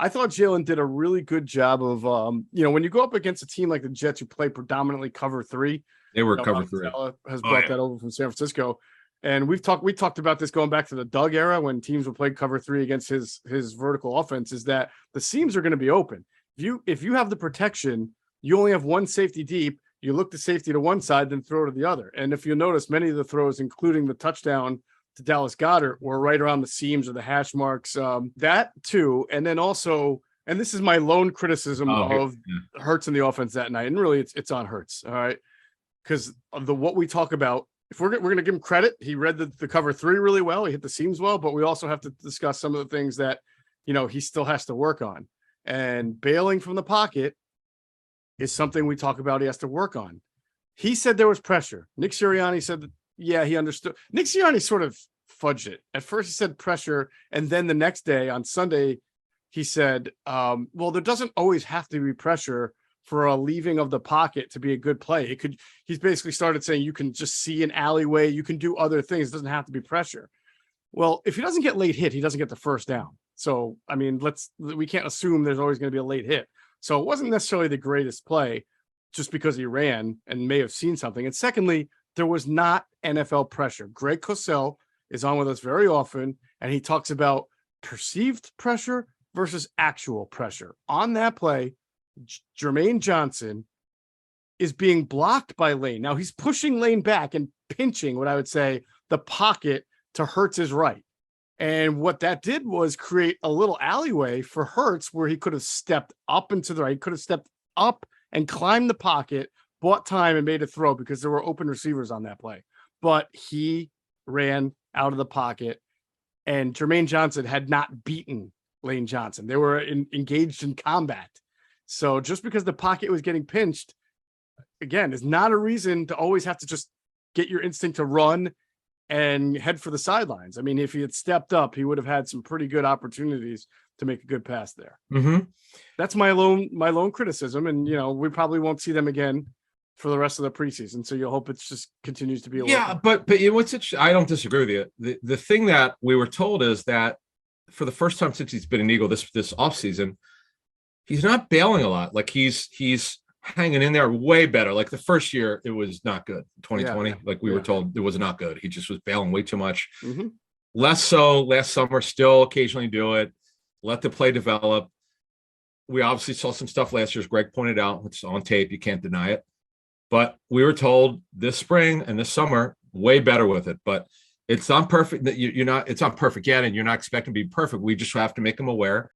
I thought Jalen did a really good job of, when you go up against a team like the Jets who play predominantly cover three, They were cover three. Has brought that over from San Francisco. And we talked about this going back to the Doug era when teams would play cover three against his vertical offense, is that the seams are going to be open. If you have the protection, you only have one safety deep. You look the safety to one side, then throw to the other. And if you notice, many of the throws, including the touchdown to Dallas Goedert, were right around the seams or the hash marks. That too, and then also, and this is my lone criticism of Hurts in the offense that night, and really it's on Hurts, all right, because of what we talk about. If we're going to give him credit, he read the cover three really well. He hit the seams well, but we also have to discuss some of the things that he still has to work on. And bailing from the pocket is something we talk about he has to work on. He said there was pressure. Nick Sirianni said that, yeah, he understood. Nick Sirianni sort of fudged it. At first he said pressure, and then the next day on Sunday he said, well, there doesn't always have to be pressure for a leaving of the pocket to be a good play. He's basically started saying you can just see an alleyway, you can do other things, it doesn't have to be pressure. Well, if he doesn't get late hit, he doesn't get the first down. So, I mean, we can't assume there's always going to be a late hit. So it wasn't necessarily the greatest play just because he ran and may have seen something. And secondly, there was not NFL pressure. Greg Cosell is on with us very often, and he talks about perceived pressure versus actual pressure. On that play, Jermaine Johnson is being blocked by Lane. Now he's pushing Lane back and pinching what I would say the pocket to Hurts' right. And what that did was create a little alleyway for Hurts where he could have stepped up into the right, could have stepped up and climbed the pocket, bought time and made a throw because there were open receivers on that play. But he ran out of the pocket, and Jermaine Johnson had not beaten Lane Johnson. They were engaged in combat. So just because the pocket was getting pinched, again, is not a reason to always have to just get your instinct to run and head for the sidelines. I mean, if he had stepped up, he would have had some pretty good opportunities to make a good pass there. Mm-hmm. That's my lone criticism. And, we probably won't see them again for the rest of the preseason. So you'll hope it just continues to be. But what's interesting, I don't disagree with you. The thing that we were told is that for the first time since he's been an Eagle this offseason, he's not bailing a lot. Like he's hanging in there way better. Like the first year, it was not good. 2020, like we were told, it was not good. He just was bailing way too much. Mm-hmm. Less so last summer, still occasionally do it. Let the play develop. We obviously saw some stuff last year, as Greg pointed out. It's on tape. You can't deny it. But we were told this spring and this summer, way better with it. But it's not perfect. It's not perfect yet, and you're not expecting to be perfect. We just have to make him aware